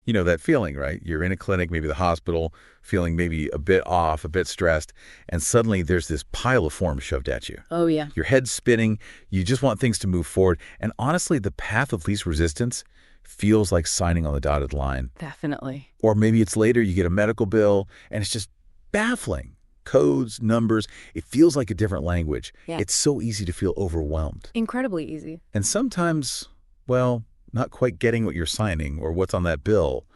You know that feeling, right? You're in a clinic, maybe the hospital, feeling maybe a bit off, a bit stressed, and suddenly there's this pile of forms shoved at you. Oh, yeah. Your head's spinning, you just want things to move forward, and honestly, the path of least resistance feels like signing on the dotted line. Definitely. Or maybe it's later, you get a medical bill, and it's just baffling. Codes, numbers, it feels like a different language. Yeah. It's so easy to feel overwhelmed. Incredibly easy. And sometimes, well, not quite getting what you're signing or what's on that bill,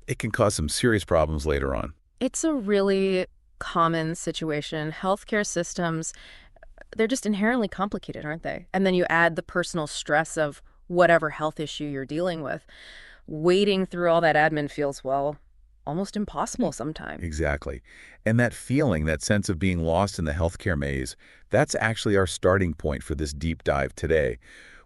it can cause some serious problems later on. It's a really common situation. Healthcare systems, they're just inherently complicated, aren't they? And then you add the personal stress of whatever health issue you're dealing with. Wading through all that admin feels, well, almost impossible sometimes. Exactly. And that feeling, that sense of being lost in the healthcare maze, that's actually our starting point for this deep dive today.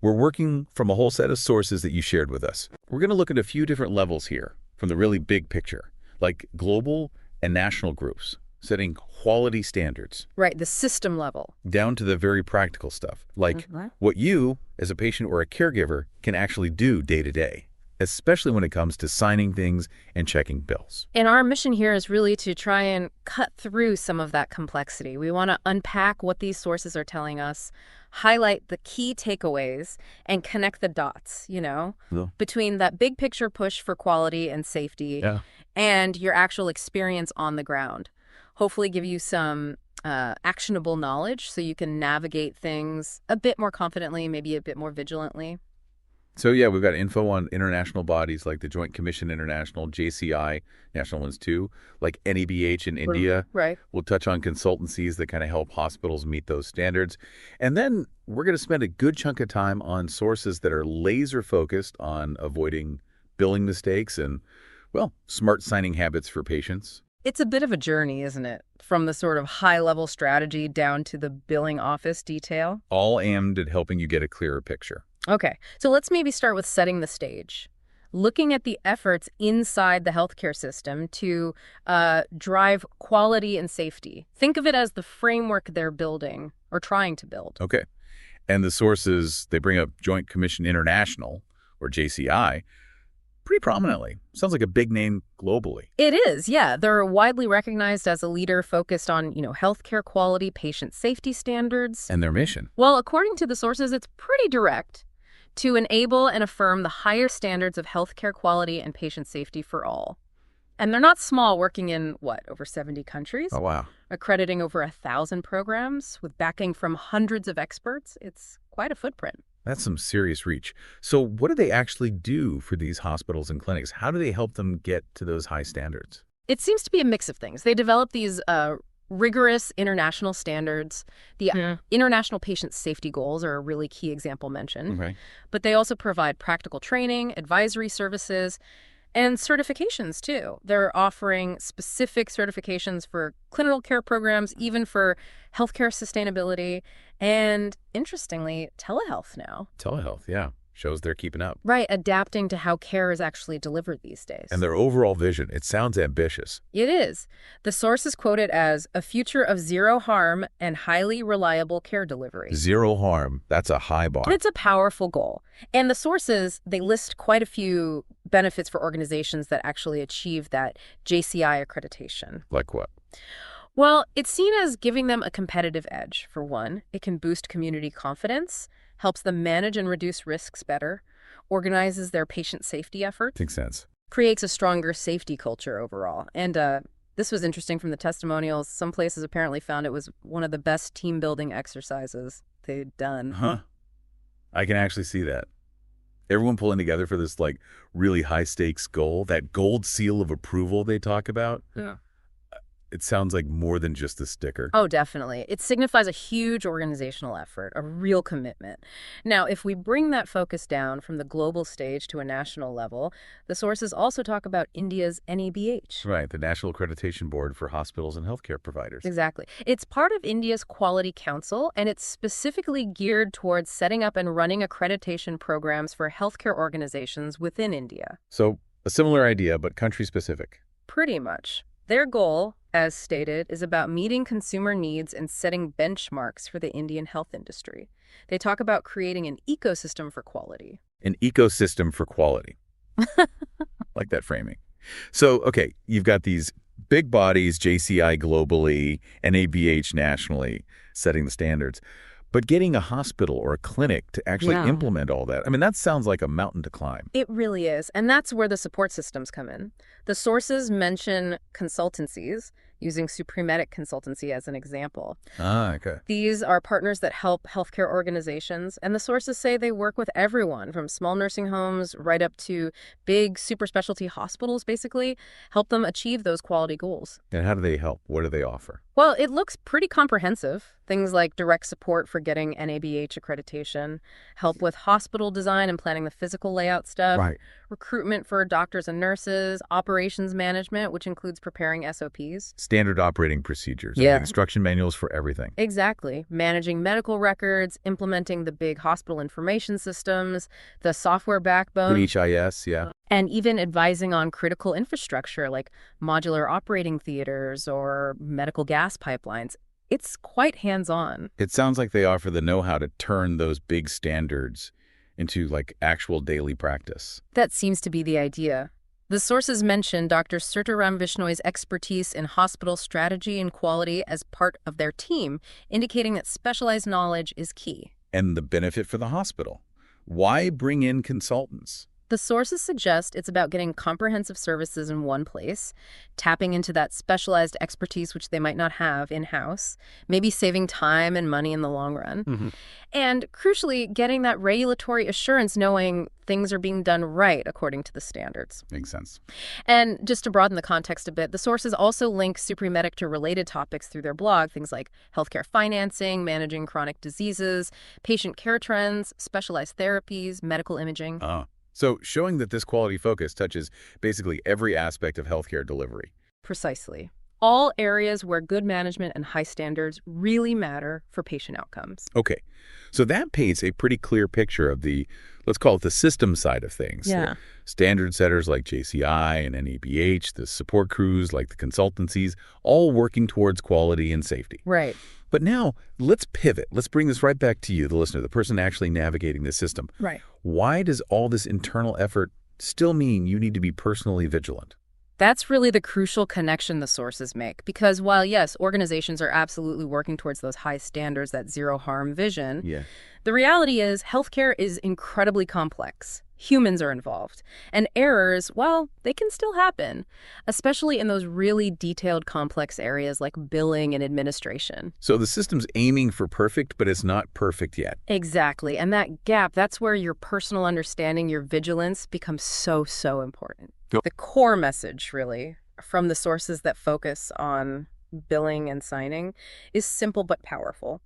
We're working from a whole set of sources that you shared with us. We're going to look at a few different levels here from the really big picture, like global and national groups, setting quality standards, Right, the system level. down to the very practical stuff, like what you, as a patient or a caregiver, can actually do day to day, especially when it comes to signing things and checking bills. And our mission here is really to try and cut through some of that complexity. We want to unpack what these sources are telling us, highlight the key takeaways, and connect the dots, Yeah. between that big picture push for quality and safety Yeah. and your actual experience on the ground. Hopefully give you some actionable knowledge so you can navigate things a bit more confidently, maybe a bit more vigilantly. So yeah, we've got info on international bodies like the Joint Commission International, JCI, national ones too, like NEBH in India. Right. We'll touch on consultancies that kind of help hospitals meet those standards. And then we're going to spend a good chunk of time on sources that are laser focused on avoiding billing mistakes and, well, smart signing habits for patients. It's a bit of a journey, isn't it? From the sort of high-level strategy down to the billing office detail. All aimed at helping you get a clearer picture. Okay, so let's maybe start with setting the stage. Looking at the efforts inside the healthcare system to drive quality and safety. Think of it as the framework they're building or trying to build. Okay. And the sources, they bring up Joint Commission International, or JCI, pretty prominently. Sounds like a big name globally. It is, yeah. They're widely recognized as a leader focused on, healthcare quality, patient safety standards. And their mission. Well, according to the sources, it's pretty direct: to enable and affirm the higher standards of healthcare quality and patient safety for all. And they're not small, working in, over 70 countries? Oh, wow. Accrediting over 1,000 programs with backing from hundreds of experts. It's quite a footprint. That's some serious reach. So what do they actually do for these hospitals and clinics? How do they help them get to those high standards? It seems to be a mix of things. They develop these rigorous international standards. The international patient safety goals are a really key example mentioned. Okay. But they also provide practical training, advisory services, and certifications, too. They're offering specific certifications for clinical care programs, even for healthcare sustainability, and, interestingly, telehealth now. Telehealth, yeah. Shows they're keeping up. Right, adapting to how care is actually delivered these days. And their overall vision, it sounds ambitious. It is. The source is quoted as a future of zero harm and highly reliable care delivery. Zero harm. That's a high bar. It's a powerful goal. And the sources, they list quite a few benefits for organizations that actually achieve that JCI accreditation. Like what? Well, it's seen as giving them a competitive edge, for one. It can boost community confidence, helps them manage and reduce risks better, organizes their patient safety efforts, Makes sense. creates a stronger safety culture overall. And this was interesting from the testimonials. Some places apparently found it was one of the best team-building exercises they'd done. Huh. I can actually see that. Everyone pulling together for this, really high-stakes goal, that gold seal of approval they talk about. Yeah. It sounds like more than just a sticker. Oh, definitely. It signifies a huge organizational effort, a real commitment. Now, if we bring that focus down from the global stage to a national level, the sources also talk about India's NEBH. Right, the National Accreditation Board for Hospitals and Healthcare Providers. Exactly. It's part of India's Quality Council, and it's specifically geared towards setting up and running accreditation programs for healthcare organizations within India. So, a similar idea, but country-specific. Pretty much. Their goal, as stated, is about meeting consumer needs and setting benchmarks for the Indian health industry. They talk about creating an ecosystem for quality. An ecosystem for quality. Like that framing. So, okay, you've got these big bodies, JCI globally, NABH nationally, setting the standards. But getting a hospital or a clinic to actually Yeah. implement all that, I mean, that sounds like a mountain to climb. It really is. And that's where the support systems come in. The sources mention consultancies, using Supremedic Consultancy as an example. Ah, okay. These are partners that help healthcare organizations, and the sources say they work with everyone from small nursing homes right up to big super specialty hospitals, basically, help them achieve those quality goals. And how do they help? What do they offer? Well, it looks pretty comprehensive. Things like direct support for getting NABH accreditation, help with hospital design and planning the physical layout stuff, Right. recruitment for doctors and nurses, operations management, which includes preparing SOPs. Standard operating procedures, Yeah. instruction manuals for everything. Exactly. Managing medical records, implementing the big hospital information systems, the software backbone, HIS, yeah. and even advising on critical infrastructure like modular operating theaters or medical gas pipelines. It's quite hands-on. It sounds like they offer the know-how to turn those big standards into like actual daily practice. That seems to be the idea. The sources mention Dr. Surtaram Vishnoi's expertise in hospital strategy and quality as part of their team, indicating that specialized knowledge is key. And the benefit for the hospital. Why bring in consultants? The sources suggest it's about getting comprehensive services in one place, tapping into that specialized expertise which they might not have in-house, maybe saving time and money in the long run, and crucially, getting that regulatory assurance knowing things are being done right according to the standards. Makes sense. And just to broaden the context a bit, the sources also link Supremedic to related topics through their blog, things like healthcare financing, managing chronic diseases, patient care trends, specialized therapies, medical imaging. So showing that this quality focus touches basically every aspect of healthcare delivery. Precisely. All areas where good management and high standards really matter for patient outcomes. Okay, so that paints a pretty clear picture of the, let's call it the system side of things. Yeah. The standard setters like JCI and NABH, the support crews like the consultancies, all working towards quality and safety. Right. But now, let's pivot. Let's bring this right back to you, the listener, the person actually navigating this system. Right. Why does all this internal effort still mean you need to be personally vigilant? That's really the crucial connection the sources make. Because while, yes, organizations are absolutely working towards those high standards, that zero harm vision, the reality is healthcare is incredibly complex. Humans are involved. And errors, well, they can still happen, especially in those really detailed, complex areas like billing and administration. So the system's aiming for perfect, but it's not perfect yet. Exactly. And that gap, that's where your personal understanding, your vigilance becomes so, so important. The core message, really, from the sources that focus on billing and signing is simple but powerful.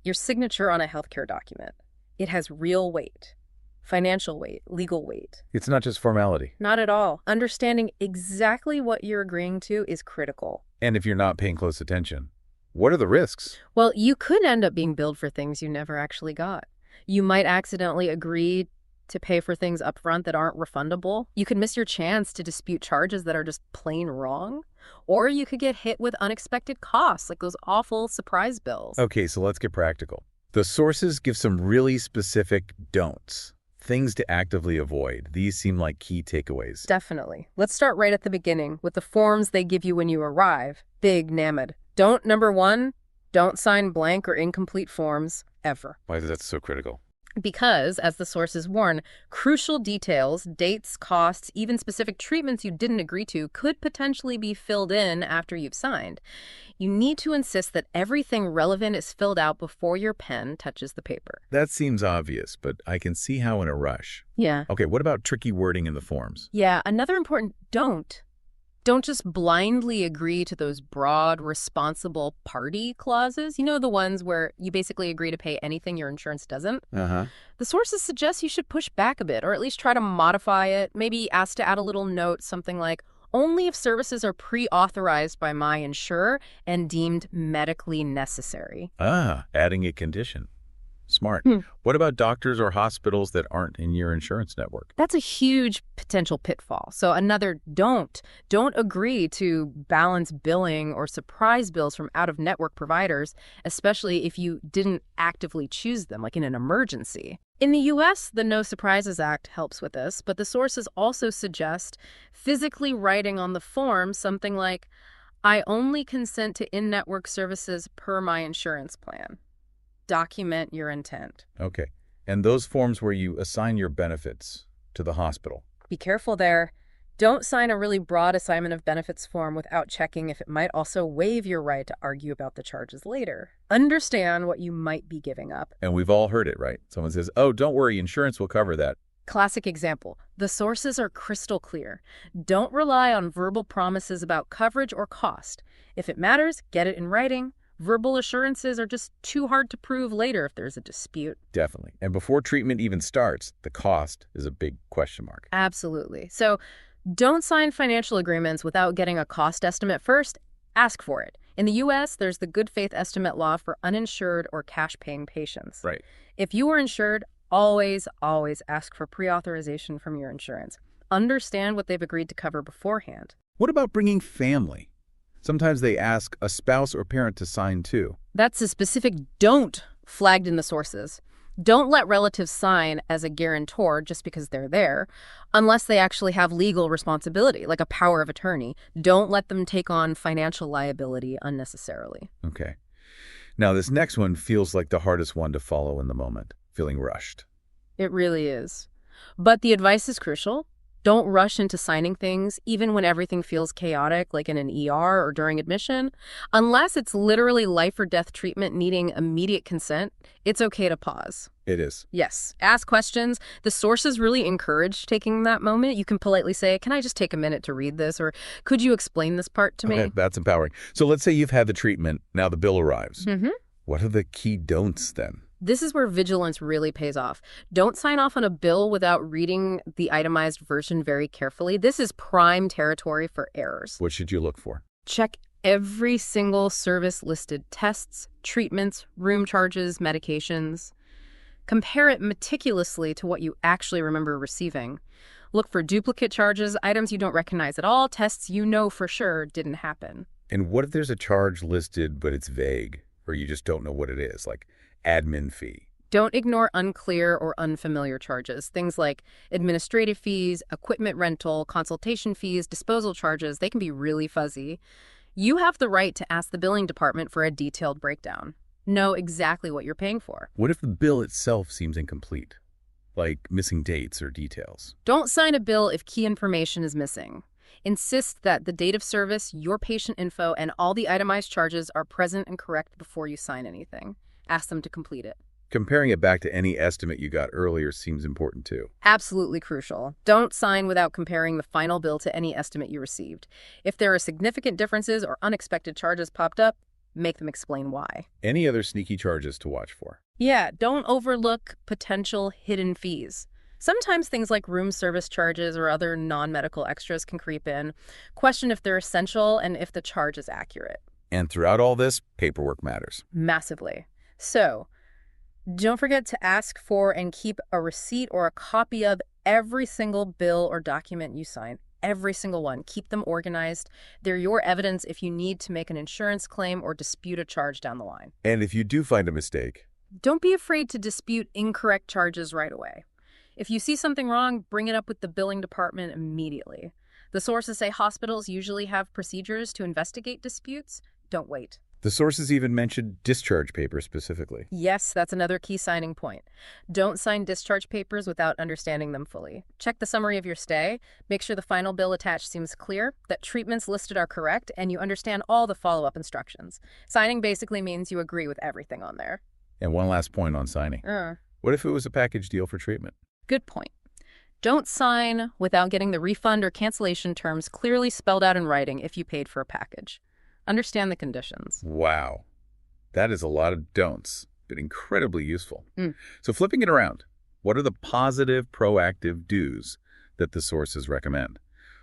Your signature on a healthcare document, it has real weight. Financial weight, legal weight. It's not just formality. Not at all. Understanding exactly what you're agreeing to is critical. And if you're not paying close attention, what are the risks? Well, you could end up being billed for things you never actually got. You might accidentally agree to pay for things up front that aren't refundable. You could miss your chance to dispute charges that are just plain wrong. Or you could get hit with unexpected costs, like those awful surprise bills. Okay, so let's get practical. The sources give some really specific don'ts. Things to actively avoid. These seem like key takeaways. Definitely. Let's start right at the beginning with the forms they give you when you arrive. Big NAMID. Don't, number one, don't sign blank or incomplete forms, ever. Why is that so critical? Because, as the sources warn, crucial details, dates, costs, even specific treatments you didn't agree to could potentially be filled in after you've signed. You need to insist that everything relevant is filled out before your pen touches the paper. That seems obvious, but I can see how in a rush. Yeah. Okay, what about tricky wording in the forms? Yeah, another important don't. Don't just blindly agree to those broad, responsible party clauses. You know, the ones where you basically agree to pay anything your insurance doesn't? Uh-huh. The sources suggest you should push back a bit, or at least try to modify it. Maybe ask to add a little note, something like, only if services are pre-authorized by my insurer and deemed medically necessary. Adding a condition. Smart. What about doctors or hospitals that aren't in your insurance network? That's a huge potential pitfall. So another don't agree to balance billing or surprise bills from out-of-network providers, especially if you didn't actively choose them, like in an emergency. In the U.S., the No Surprises Act helps with this, but the sources also suggest physically writing on the form something like, I only consent to in-network services per my insurance plan. Document your intent. Okay. And those forms where you assign your benefits to the hospital. Be careful there. Don't sign a really broad assignment of benefits form without checking if it might also waive your right to argue about the charges later. Understand what you might be giving up. And we've all heard it, right? Someone says, oh, don't worry, insurance will cover that. Classic example. The sources are crystal clear. Don't rely on verbal promises about coverage or cost. If it matters, get it in writing. Verbal assurances are just too hard to prove later if there's a dispute. Definitely. And before treatment even starts, the cost is a big question mark. Absolutely. So don't sign financial agreements without getting a cost estimate first. Ask for it. In the U.S., there's the good faith estimate law for uninsured or cash-paying patients. Right. If you are insured, always ask for pre-authorization from your insurance. Understand what they've agreed to cover beforehand. What about bringing family? Sometimes they ask a spouse or parent to sign too. That's a specific don't flagged in the sources. Don't let relatives sign as a guarantor just because they're there, unless they actually have legal responsibility, like a power of attorney. Don't let them take on financial liability unnecessarily. Okay. Now, this next one feels like the hardest one to follow in the moment, feeling rushed. It really is. But the advice is crucial. Don't rush into signing things, even when everything feels chaotic, like in an ER or during admission. Unless it's literally life or death treatment needing immediate consent, it's okay to pause. It is. Yes. Ask questions. The sources really encourage taking that moment. You can politely say, can I just take a minute to read this? Or could you explain this part to me? Okay, that's empowering. So let's say you've had the treatment, now the bill arrives. What are the key don'ts then? This is where vigilance really pays off. Don't sign off on a bill without reading the itemized version very carefully. This is prime territory for errors. What should you look for? Check every single service listed tests, treatments, room charges, medications. Compare it meticulously to what you actually remember receiving. Look for duplicate charges, items you don't recognize at all, tests you know for sure didn't happen. And what if there's a charge listed, but it's vague, or you just don't know what it is, like admin fee? Don't ignore unclear or unfamiliar charges. Things like administrative fees, equipment rental, consultation fees, disposal charges, they can be really fuzzy. You have the right to ask the billing department for a detailed breakdown. Know exactly what you're paying for. What if the bill itself seems incomplete, like missing dates or details? Don't sign a bill if key information is missing. Insist that the date of service, your patient info, and all the itemized charges are present and correct before you sign anything. Ask them to complete it. Comparing it back to any estimate you got earlier seems important too. Absolutely crucial. Don't sign without comparing the final bill to any estimate you received. If there are significant differences or unexpected charges popped up, make them explain why. Any other sneaky charges to watch for? Yeah, don't overlook potential hidden fees. Sometimes things like room service charges or other non-medical extras can creep in. Question if they're essential and if the charge is accurate. And throughout all this, paperwork matters. Massively. So, don't forget to ask for and keep a receipt or a copy of every single bill or document you sign. Every single one. Keep them organized. They're your evidence if you need to make an insurance claim or dispute a charge down the line. And if you do find a mistake, don't be afraid to dispute incorrect charges right away. If you see something wrong, bring it up with the billing department immediately. The sources say hospitals usually have procedures to investigate disputes. Don't wait. The sources even mentioned discharge papers specifically. Yes, that's another key signing point. Don't sign discharge papers without understanding them fully. Check the summary of your stay. Make sure the final bill attached seems clear, that treatments listed are correct, and you understand all the follow-up instructions. Signing basically means you agree with everything on there. And one last point on signing. What if it was a package deal for treatment? Good point. Don't sign without getting the refund or cancellation terms clearly spelled out in writing if you paid for a package. Understand the conditions. Wow. That is a lot of don'ts, but incredibly useful. So flipping it around, what are the positive, proactive do's that the sources recommend?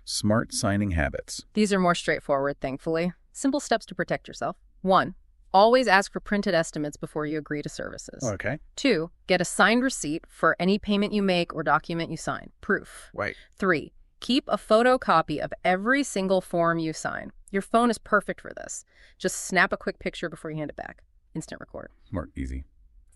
Smart signing habits. These are more straightforward, thankfully. Simple steps to protect yourself. 1. Always ask for printed estimates before you agree to services. Okay. 2. Get a signed receipt for any payment you make or document you sign. Proof. Right. 3. Keep a photocopy of every single form you sign. Your phone is perfect for this. Just snap a quick picture before you hand it back. Instant record. Smart, easy.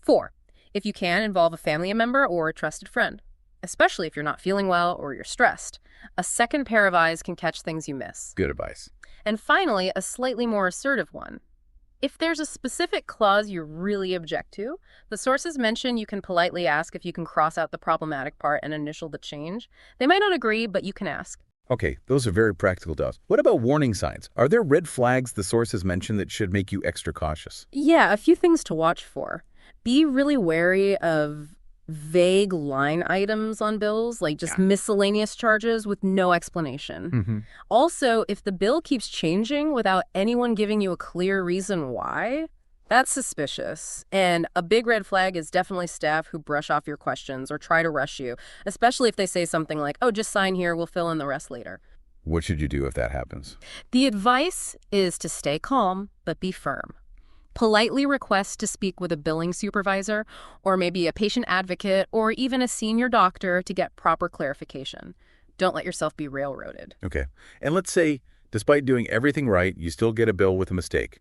4. If you can, involve a family member or a trusted friend, especially if you're not feeling well or you're stressed. A second pair of eyes can catch things you miss. Good advice. And finally, a slightly more assertive one. If there's a specific clause you really object to, the sources mention you can politely ask if you can cross out the problematic part and initial the change. They might not agree, but you can ask. Okay, those are very practical to us. What about warning signs? Are there red flags the sources mention that should make you extra cautious? Yeah, a few things to watch for. Be really wary of vague line items on bills, like just miscellaneous charges with no explanation. Also, if the bill keeps changing without anyone giving you a clear reason why, that's suspicious. And a big red flag is definitely staff who brush off your questions or try to rush you, especially if they say something like, oh, just sign here, we'll fill in the rest later. What should you do if that happens? The advice is to stay calm, but be firm. Politely request to speak with a billing supervisor or maybe a patient advocate or even a senior doctor to get proper clarification. Don't let yourself be railroaded. Okay. And let's say, despite doing everything right, you still get a bill with a mistake.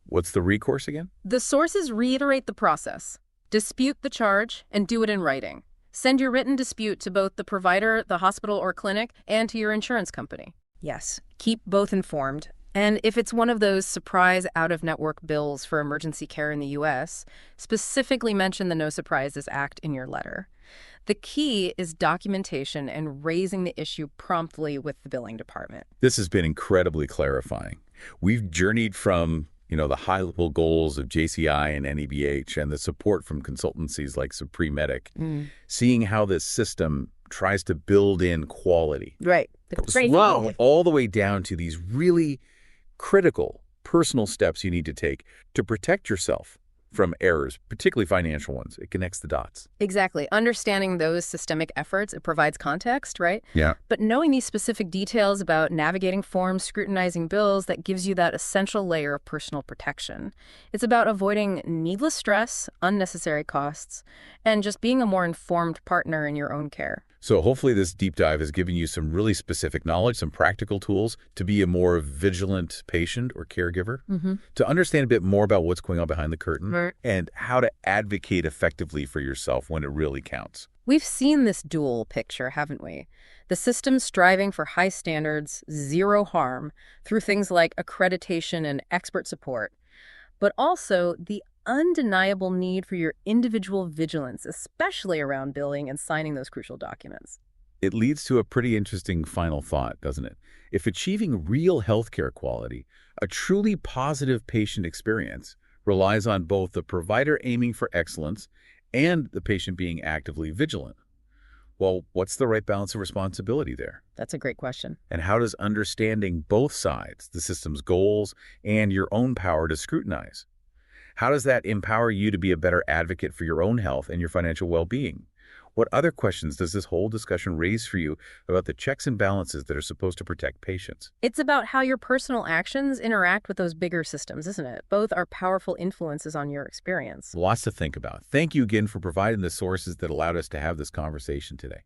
What's the recourse again? The sources reiterate the process. Dispute the charge and do it in writing. Send your written dispute to both the provider, the hospital or clinic, and to your insurance company. Yes, keep both informed. And if it's one of those surprise out-of-network bills for emergency care in the U.S., specifically mention the No Surprises Act in your letter. The key is documentation and raising the issue promptly with the billing department. This has been incredibly clarifying. We've journeyed from, the high-level goals of JCI and NEBH and the support from consultancies like Supreme Medic, seeing how this system tries to build in quality. Right. All the way down to these really critical personal steps you need to take to protect yourself from errors, particularly financial ones. It connects the dots. Exactly. Understanding those systemic efforts, it provides context, right? Yeah. But knowing these specific details about navigating forms, scrutinizing bills, that gives you that essential layer of personal protection. It's about avoiding needless stress, unnecessary costs, and just being a more informed partner in your own care. So hopefully this deep dive has given you some really specific knowledge, some practical tools to be a more vigilant patient or caregiver, to understand a bit more about what's going on behind the curtain, and how to advocate effectively for yourself when it really counts. We've seen this dual picture, haven't we? The system striving for high standards, zero harm, through things like accreditation and expert support, but also the undeniable need for your individual vigilance, especially around billing and signing those crucial documents. It leads to a pretty interesting final thought, doesn't it? If achieving real healthcare quality, a truly positive patient experience, relies on both the provider aiming for excellence and the patient being actively vigilant, well, what's the right balance of responsibility there? That's a great question. And how does understanding both sides, the system's goals and your own power to scrutinize, how does that empower you to be a better advocate for your own health and your financial well-being? What other questions does this whole discussion raise for you about the checks and balances that are supposed to protect patients? It's about how your personal actions interact with those bigger systems, isn't it? Both are powerful influences on your experience. Lots to think about. Thank you again for providing the sources that allowed us to have this conversation today.